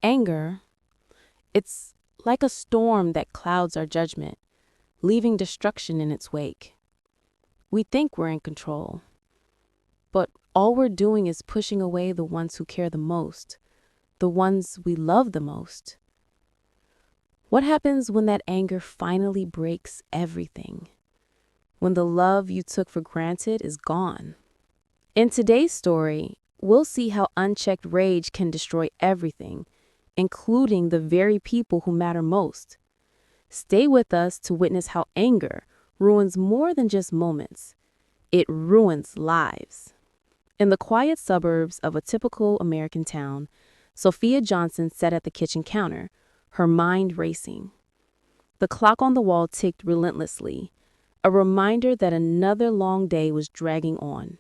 Anger, it's like a storm that clouds our judgment, leaving destruction in its wake. We think we're in control, but all we're doing is pushing away the ones who care the most, the ones we love the most. What happens when that anger finally breaks everything? When the love you took for granted is gone? In today's story, we'll see how unchecked rage can destroy everything, including the very people who matter most. Stay with us to witness how anger ruins more than just moments. It ruins lives. In the quiet suburbs of a typical American town, Sophia Johnson sat at the kitchen counter, her mind racing. The clock on the wall ticked relentlessly, a reminder that another long day was dragging on.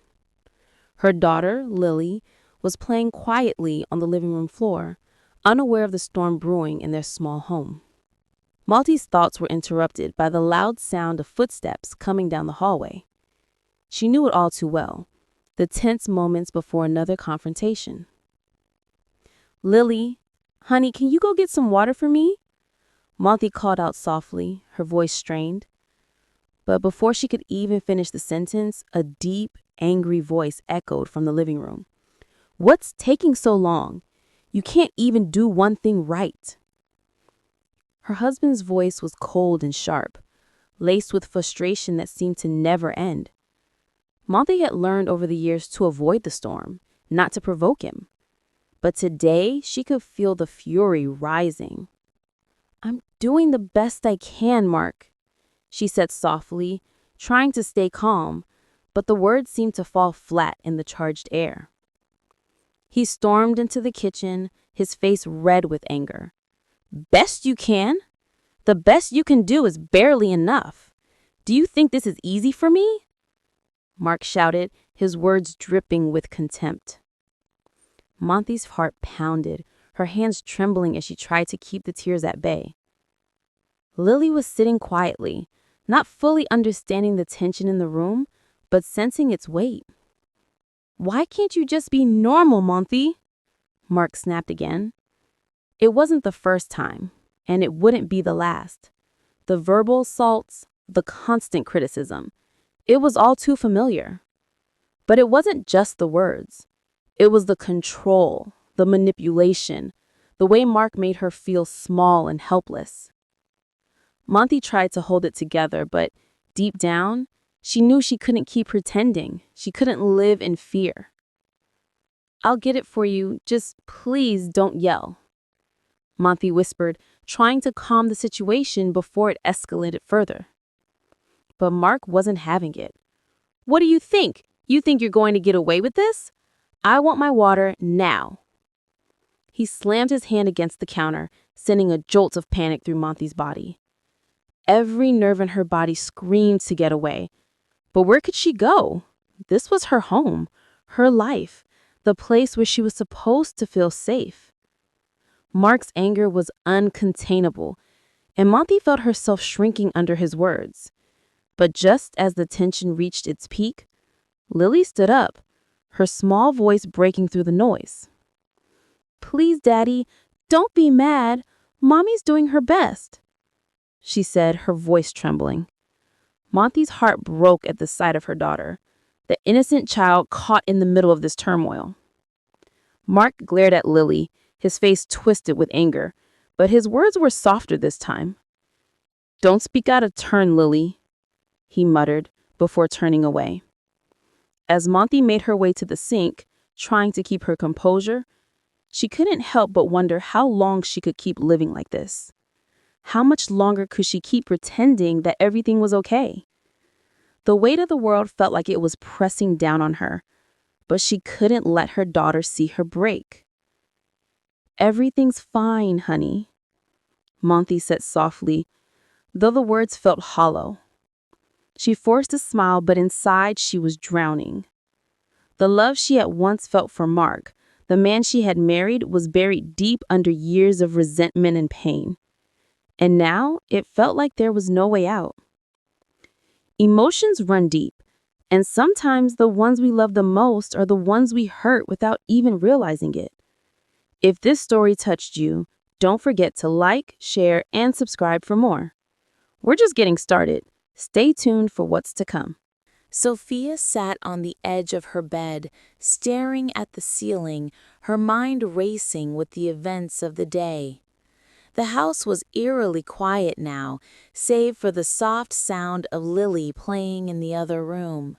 Her daughter, Lily, was playing quietly on the living room floor, unaware of the storm brewing in their small home. Malty's thoughts were interrupted by the loud sound of footsteps coming down the hallway. She knew it all too well, the tense moments before another confrontation. "Lily, honey, can you go get some water for me?" Malty called out softly, her voice strained. But before she could even finish the sentence, a deep, angry voice echoed from the living room. "What's taking so long? You can't even do one thing right." Her husband's voice was cold and sharp, laced with frustration that seemed to never end. Malty had learned over the years to avoid the storm, not to provoke him. But today, she could feel the fury rising. "I'm doing the best I can, Mark," she said softly, trying to stay calm, but the words seemed to fall flat in the charged air. He stormed into the kitchen, his face red with anger. "Best you can? The best you can do is barely enough. Do you think this is easy for me?" Mark shouted, his words dripping with contempt. Malty's heart pounded, her hands trembling as she tried to keep the tears at bay. Lily was sitting quietly, not fully understanding the tension in the room, but sensing its weight. "Why can't you just be normal, Malty?" Mark snapped again. It wasn't the first time, and it wouldn't be the last. The verbal assaults, the constant criticism, it was all too familiar. But it wasn't just the words. It was the control, the manipulation, the way Mark made her feel small and helpless. Malty tried to hold it together, but deep down, she knew she couldn't keep pretending. She couldn't live in fear. "I'll get it for you. Just please don't yell," Malty whispered, trying to calm the situation before it escalated further. But Mark wasn't having it. "What do you think? You think you're going to get away with this? I want my water now." He slammed his hand against the counter, sending a jolt of panic through Malty's body. Every nerve in her body screamed to get away. But where could she go? This was her home, her life, the place where she was supposed to feel safe. Mark's anger was uncontainable, and Malty felt herself shrinking under his words. But just as the tension reached its peak, Lily stood up, her small voice breaking through the noise. "Please, Daddy, don't be mad. Mommy's doing her best," she said, her voice trembling. Malty's heart broke at the sight of her daughter, the innocent child caught in the middle of this turmoil. Mark glared at Lily, his face twisted with anger, but his words were softer this time. "Don't speak out of turn, Lily," he muttered before turning away. As Malty made her way to the sink, trying to keep her composure, she couldn't help but wonder how long she could keep living like this. How much longer could she keep pretending that everything was okay? The weight of the world felt like it was pressing down on her, but she couldn't let her daughter see her break. "Everything's fine, honey," Malty said softly, though the words felt hollow. She forced a smile, but inside she was drowning. The love she had once felt for Mark, the man she had married, was buried deep under years of resentment and pain. And now it felt like there was no way out. Emotions run deep, and sometimes the ones we love the most are the ones we hurt without even realizing it. If this story touched you, don't forget to like, share, and subscribe for more. We're just getting started. Stay tuned for what's to come. Sophia sat on the edge of her bed, staring at the ceiling, her mind racing with the events of the day. The house was eerily quiet now, save for the soft sound of Lily playing in the other room.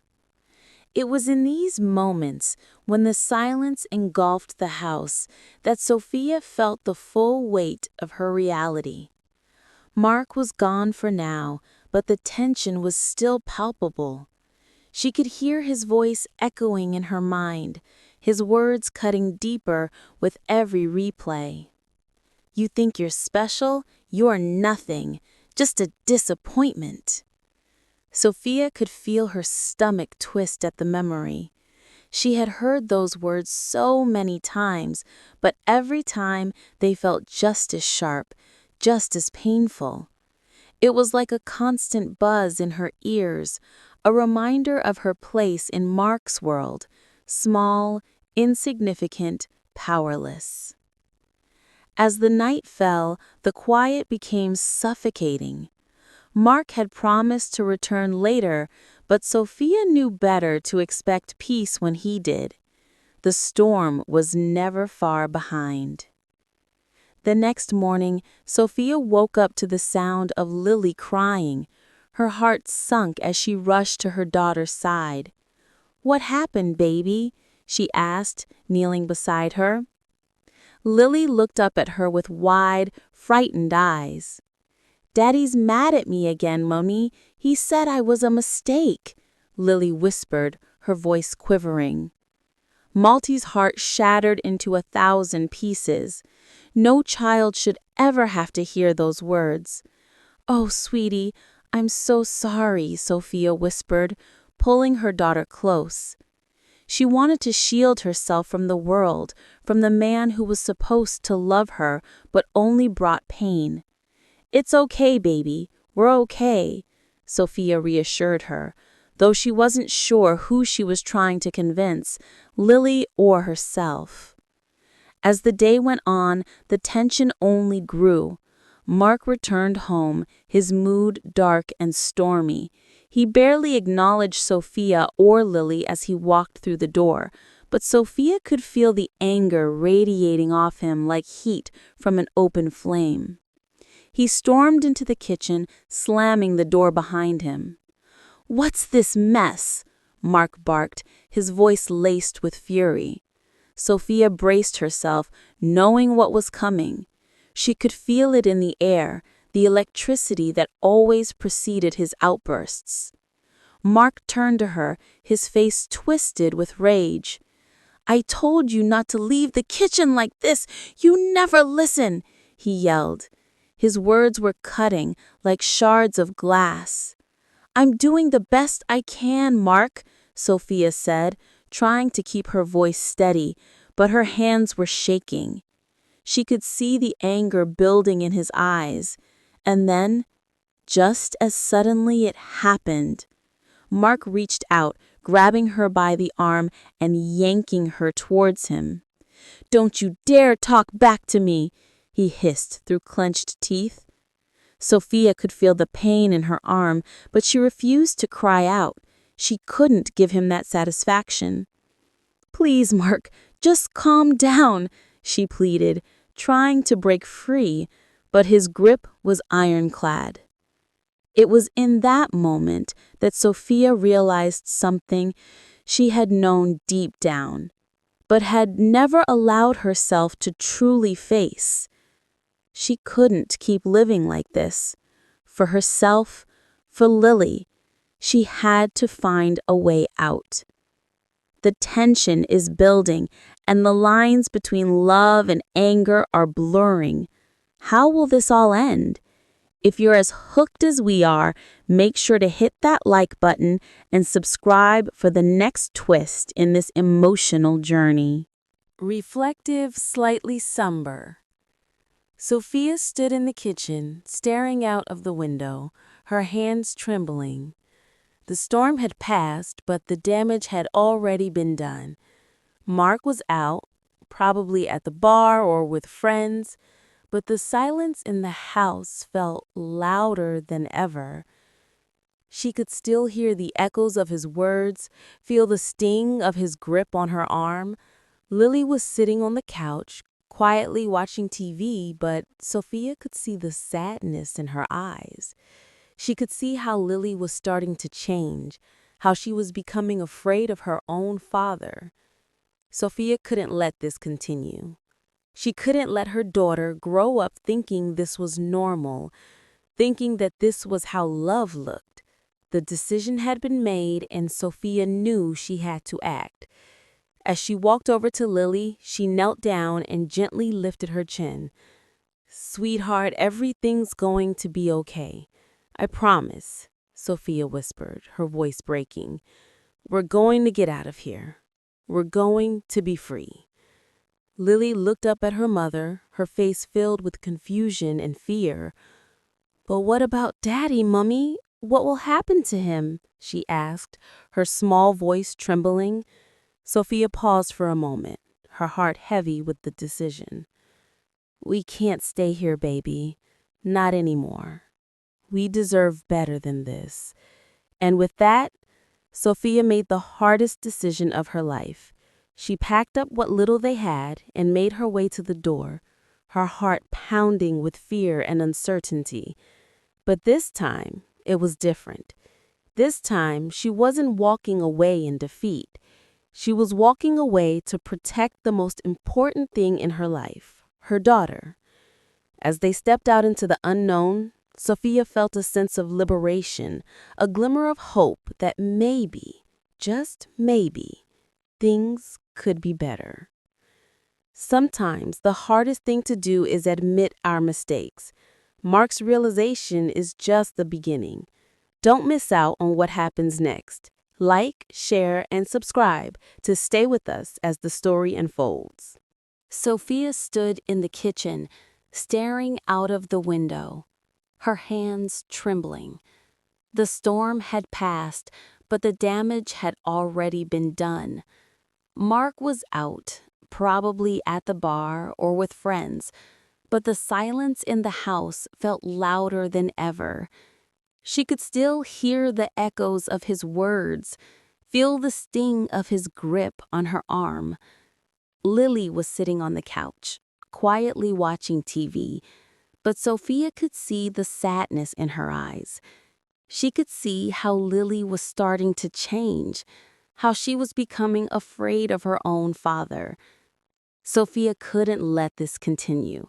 It was in these moments, when the silence engulfed the house, that Sophia felt the full weight of her reality. Mark was gone for now, but the tension was still palpable. She could hear his voice echoing in her mind, his words cutting deeper with every replay. You think you're special? You're nothing, just a disappointment. Sophia could feel her stomach twist at the memory. She had heard those words so many times, but every time they felt just as sharp, just as painful. It was like a constant buzz in her ears, a reminder of her place in Mark's world, small, insignificant, powerless. As the night fell, the quiet became suffocating. Mark had promised to return later, but Sophia knew better to expect peace when he did. The storm was never far behind. The next morning, Sophia woke up to the sound of Lily crying. Her heart sunk as she rushed to her daughter's side. "What happened, baby?" she asked, kneeling beside her. Lily looked up at her with wide, frightened eyes. "Daddy's mad at me again, Mommy. He said I was a mistake," Lily whispered, her voice quivering. Malty's heart shattered into 1,000 pieces. No child should ever have to hear those words. "Oh, sweetie, I'm so sorry," Sophia whispered, pulling her daughter close. She wanted to shield herself from the world, from the man who was supposed to love her but only brought pain. "It's okay, baby. We're okay," Sophia reassured her, though she wasn't sure who she was trying to convince, Lily or herself. As the day went on, the tension only grew. Mark returned home, his mood dark and stormy. He barely acknowledged Sophia or Lily as he walked through the door, but Sophia could feel the anger radiating off him like heat from an open flame. He stormed into the kitchen, slamming the door behind him. "What's this mess?" Mark barked, his voice laced with fury. Sophia braced herself, knowing what was coming. She could feel it in the air, the electricity that always preceded his outbursts. Mark turned to her, his face twisted with rage. "I told you not to leave the kitchen like this! You never listen!" he yelled. His words were cutting like shards of glass. "I'm doing the best I can, Mark," Sophia said, trying to keep her voice steady, but her hands were shaking. She could see the anger building in his eyes, and then, just as suddenly it happened. Mark reached out, grabbing her by the arm and yanking her towards him. "Don't you dare talk back to me," he hissed through clenched teeth. Sophia could feel the pain in her arm, but she refused to cry out. She couldn't give him that satisfaction. "Please, Mark, just calm down," she pleaded, trying to break free, but his grip was ironclad. It was in that moment that Sophia realized something she had known deep down, but had never allowed herself to truly face. She couldn't keep living like this. For herself, for Lily, she had to find a way out. The tension is building, and the lines between love and anger are blurring. How will this all end? If you're as hooked as we are, make sure to hit that like button and subscribe for the next twist in this emotional journey. Reflective, slightly somber. Sophia stood in the kitchen, staring out of the window, her hands trembling. The storm had passed, but the damage had already been done. Mark was out, probably at the bar or with friends, but the silence in the house felt louder than ever. She could still hear the echoes of his words, feel the sting of his grip on her arm. Lily was sitting on the couch, quietly watching TV, but Sophia could see the sadness in her eyes. She could see how Lily was starting to change, how she was becoming afraid of her own father. Sophia couldn't let this continue. She couldn't let her daughter grow up thinking this was normal, thinking that this was how love looked. The decision had been made, and Sophia knew she had to act. As she walked over to Lily, she knelt down and gently lifted her chin. "Sweetheart, everything's going to be okay. I promise," Sophia whispered, her voice breaking. "We're going to get out of here. We're going to be free." Lily looked up at her mother, her face filled with confusion and fear. "But what about Daddy, Mummy? What will happen to him?" she asked, her small voice trembling. Sophia paused for a moment, her heart heavy with the decision. "We can't stay here, baby. Not anymore. We deserve better than this." And with that, Sophia made the hardest decision of her life. She packed up what little they had and made her way to the door, her heart pounding with fear and uncertainty. But this time, it was different. This time, she wasn't walking away in defeat. She was walking away to protect the most important thing in her life, her daughter. As they stepped out into the unknown, Sophia felt a sense of liberation, a glimmer of hope that maybe, just maybe, things could be better. Sometimes the hardest thing to do is admit our mistakes. Mark's realization is just the beginning. Don't miss out on what happens next. Like, share, and subscribe to stay with us as the story unfolds. Sophia stood in the kitchen, staring out of the window, her hands trembling. The storm had passed, but the damage had already been done. Mark was out, probably at the bar or with friends, but the silence in the house felt louder than ever. She could still hear the echoes of his words, feel the sting of his grip on her arm. Lily was sitting on the couch, quietly watching TV, but Sophia could see the sadness in her eyes. She could see how Lily was starting to change, how she was becoming afraid of her own father. Sophia couldn't let this continue.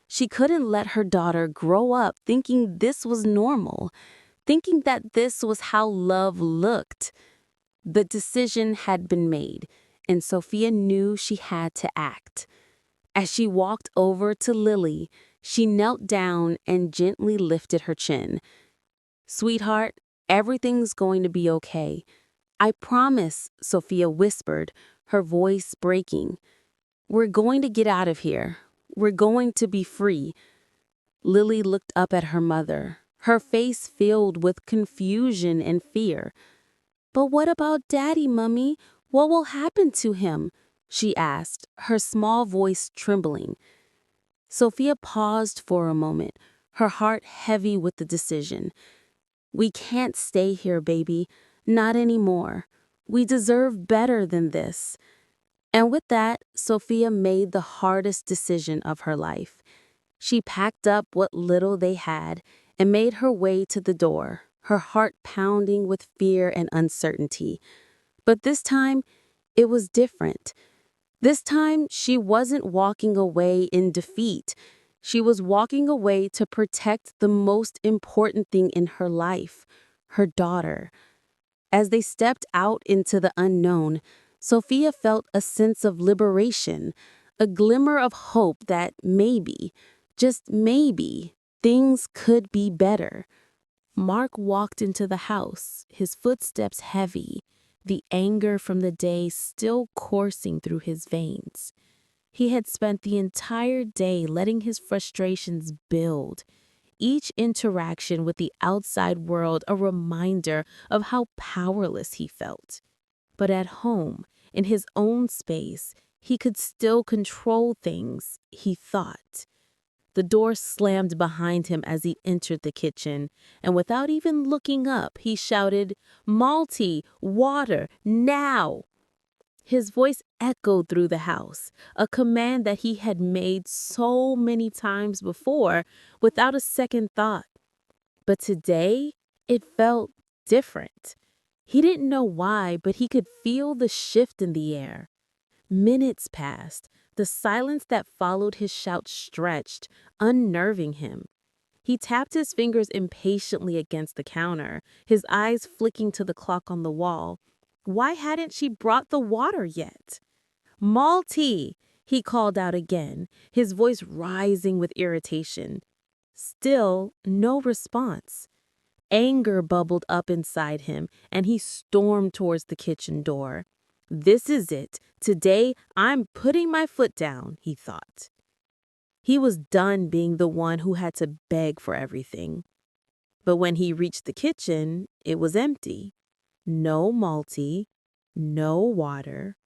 She couldn't let her daughter grow up thinking this was normal, thinking that this was how love looked. The decision had been made, and Sophia knew she had to act. As she walked over to Lily, she knelt down and gently lifted her chin. "Sweetheart, everything's going to be okay. I promise," Sophia whispered, her voice breaking. "We're going to get out of here. We're going to be free." Lily looked up at her mother, her face filled with confusion and fear. "But what about Daddy, Mummy? What will happen to him?" she asked, her small voice trembling. Sophia paused for a moment, her heart heavy with the decision. "We can't stay here, baby. Not anymore. We deserve better than this." And with that, Sophia made the hardest decision of her life. She packed up what little they had and made her way to the door, her heart pounding with fear and uncertainty. But this time, it was different. This time, she wasn't walking away in defeat. She was walking away to protect the most important thing in her life, her daughter. As they stepped out into the unknown, Sophia felt a sense of liberation, a glimmer of hope that maybe, just maybe, things could be better. Mark walked into the house, his footsteps heavy, the anger from the day still coursing through his veins. He had spent the entire day letting his frustrations build, each interaction with the outside world a reminder of how powerless he felt. But at home, in his own space, He could still control things, he thought. The door slammed behind him as he entered the kitchen, and without even looking up, he shouted, "Malty, water, now!" His voice echoed through the house, a command that he had made so many times before without a second thought. But today, it felt different. He didn't know why, but he could feel the shift in the air. Minutes passed. The silence that followed his shout stretched, unnerving him. He tapped his fingers impatiently against the counter, his eyes flicking to the clock on the wall. Why hadn't she brought the water yet? "Malty!" he called out again, his voice rising with irritation. Still, no response. Anger bubbled up inside him, and he stormed towards the kitchen door. "This is it. Today, I'm putting my foot down," he thought. He was done being the one who had to beg for everything. But when he reached the kitchen, it was empty. No Malty, no water,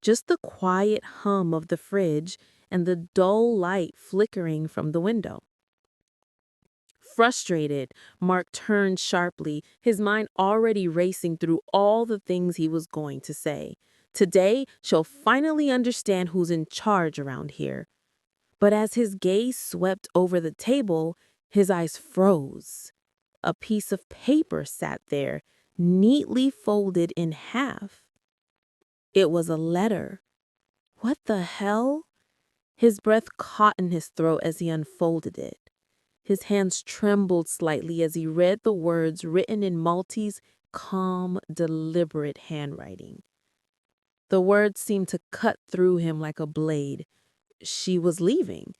just the quiet hum of the fridge and the dull light flickering from the window. Frustrated, Mark turned sharply, his mind already racing through all the things he was going to say. Today, she'll finally understand who's in charge around here. But as his gaze swept over the table, his eyes froze. A piece of paper sat there, neatly folded in half. It was a letter. What the hell? His breath caught in his throat as he unfolded it. His hands trembled slightly as he read the words written in Malty's calm, deliberate handwriting. The words seemed to cut through him like a blade. She was leaving.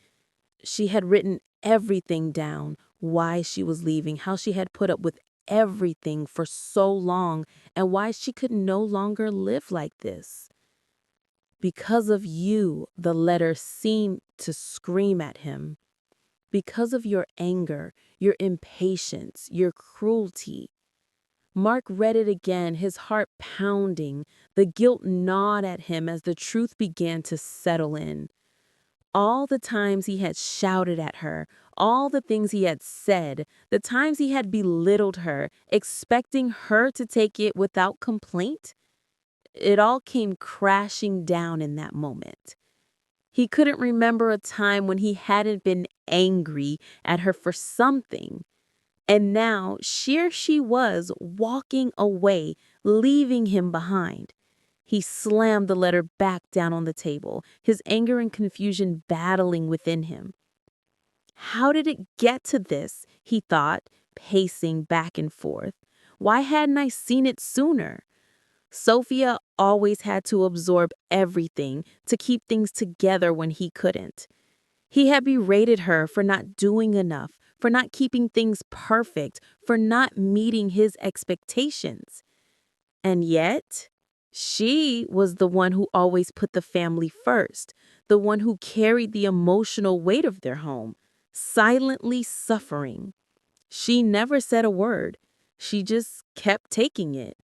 She had written everything down, why she was leaving, how she had put up with everything for so long, and why she could no longer live like this. "Because of you," the letter seemed to scream at him. "Because of your anger, your impatience, your cruelty." Mark read it again, his heart pounding. The guilt gnawed at him as the truth began to settle in. All the times he had shouted at her, all the things he had said, the times he had belittled her, expecting her to take it without complaint, it all came crashing down in that moment. He couldn't remember a time when he hadn't been angry at her for something. And now, here she was, walking away, leaving him behind. He slammed the letter back down on the table, his anger and confusion battling within him. How did it get to this, he thought, pacing back and forth. Why hadn't I seen it sooner? Sophia always had to absorb everything, to keep things together when he couldn't. He had berated her for not doing enough, for not keeping things perfect, for not meeting his expectations. And yet, she was the one who always put the family first, the one who carried the emotional weight of their home, silently suffering. She never said a word. She just kept taking it.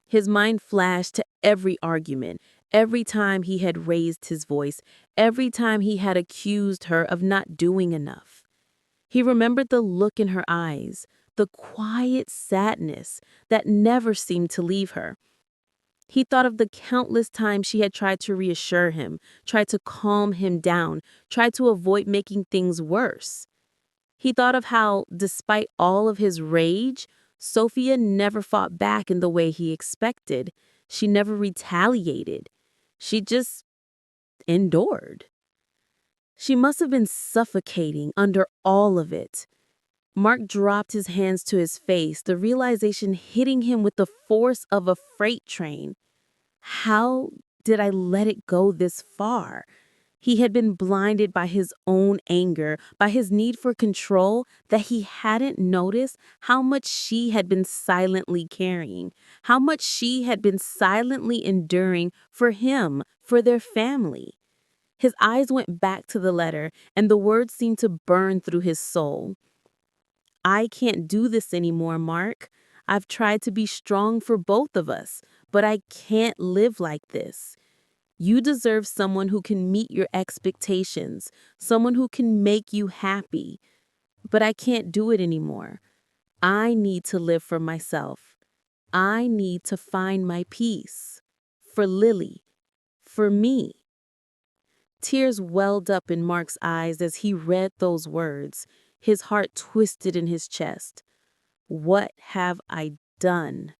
His mind flashed to every argument, every time he had raised his voice, every time he had accused her of not doing enough. He remembered the look in her eyes, the quiet sadness that never seemed to leave her. He thought of the countless times she had tried to reassure him, tried to calm him down, tried to avoid making things worse. He thought of how, despite all of his rage, Sophia never fought back in the way he expected. She never retaliated. She just endured. She must have been suffocating under all of it. Mark dropped his hands to his face, the realization hitting him with the force of a freight train. How did I let it go this far? He had been blinded by his own anger, by his need for control, that he hadn't noticed how much she had been silently carrying, how much she had been silently enduring for him, for their family. His eyes went back to the letter, and the words seemed to burn through his soul. "I can't do this anymore, Mark. I've tried to be strong for both of us, but I can't live like this. You deserve someone who can meet your expectations, someone who can make you happy. But I can't do it anymore. I need to live for myself. I need to find my peace. For Lily. For me. Tears welled up in Mark's eyes as he read those words, his heart twisted in his chest. What have I done?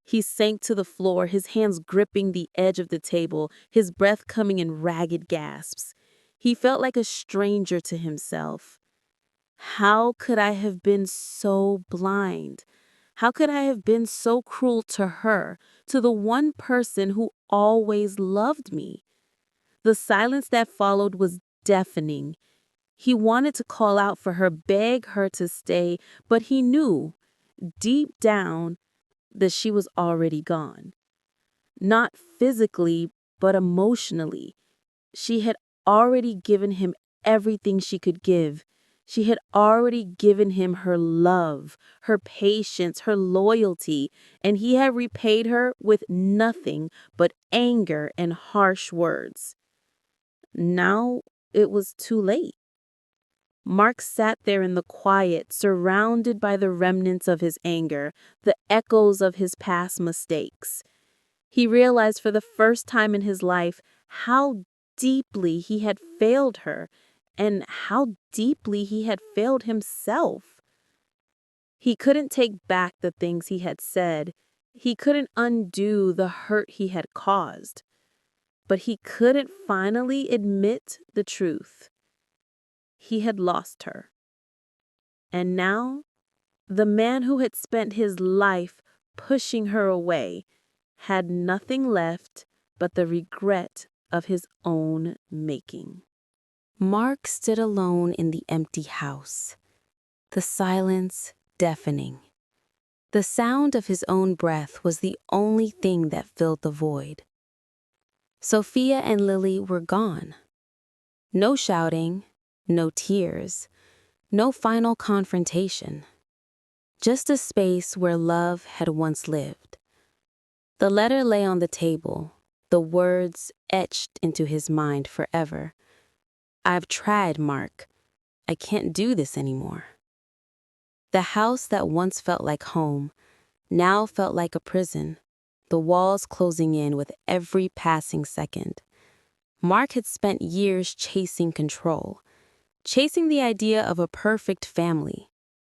He sank to the floor, his hands gripping the edge of the table, his breath coming in ragged gasps. He felt like a stranger to himself. How could I have been so blind? How could I have been so cruel to her, to the one person who always loved me? The silence that followed was deafening. He wanted to call out for her, beg her to stay, but he knew, deep down, that she was already gone. Not physically, but emotionally. She had already given him everything she could give. She had already given him her love, her patience, her loyalty, and he had repaid her with nothing but anger and harsh words. Now it was too late. Mark sat there in the quiet, surrounded by the remnants of his anger, the echoes of his past mistakes. He realized for the first time in his life how deeply he had failed her and how deeply he had failed himself. He couldn't take back the things he had said. He couldn't undo the hurt he had caused. But he couldn't finally admit the truth. He had lost her. And now, the man who had spent his life pushing her away had nothing left but the regret of his own making. Mark stood alone in the empty house, the silence deafening. The sound of his own breath was the only thing that filled the void. Sophia and Lily were gone. No shouting, no tears, no final confrontation. Just a space where love had once lived. The letter lay on the table, the words etched into his mind forever. I've tried, Mark. I can't do this anymore. The house that once felt like home now felt like a prison, the walls closing in with every passing second. Mark had spent years chasing control, chasing the idea of a perfect family,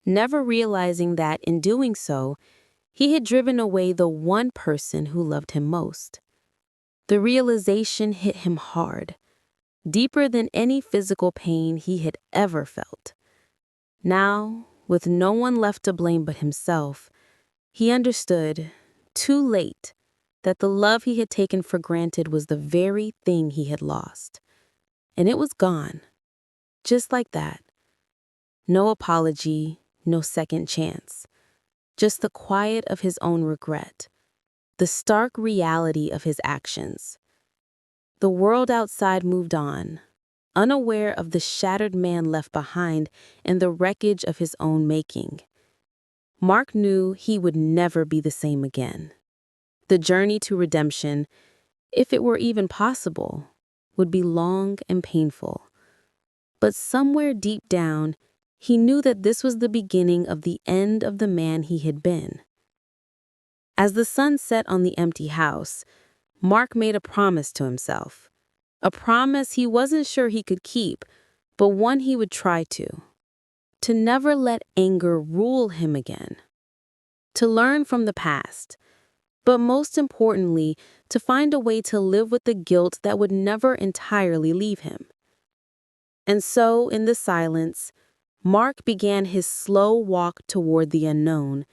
never realizing that in doing so, he had driven away the one person who loved him most. The realization hit him hard, deeper than any physical pain he had ever felt. Now, with no one left to blame but himself, he understood, too late, that the love he had taken for granted was the very thing he had lost. And it was gone, just like that. No apology, no second chance. Just the quiet of his own regret, the stark reality of his actions. The world outside moved on, unaware of the shattered man left behind and the wreckage of his own making. Mark knew he would never be the same again. The journey to redemption, if it were even possible, would be long and painful. But somewhere deep down, he knew that this was the beginning of the end of the man he had been. As the sun set on the empty house, Mark made a promise to himself. A promise he wasn't sure he could keep, but one he would try to. To never let anger rule him again. To learn from the past. But most importantly, to find a way to live with the guilt that would never entirely leave him. And so, in the silence, Mark began his slow walk toward the unknown,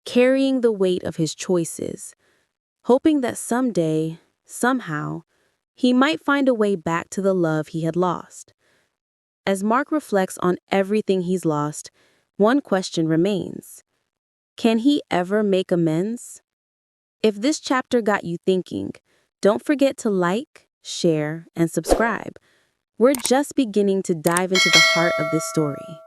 carrying the weight of his choices, hoping that someday, somehow, he might find a way back to the love he had lost. As Mark reflects on everything he's lost, one question remains. Can he ever make amends? If this chapter got you thinking, don't forget to like, share, and subscribe. We're just beginning to dive into the heart of this story.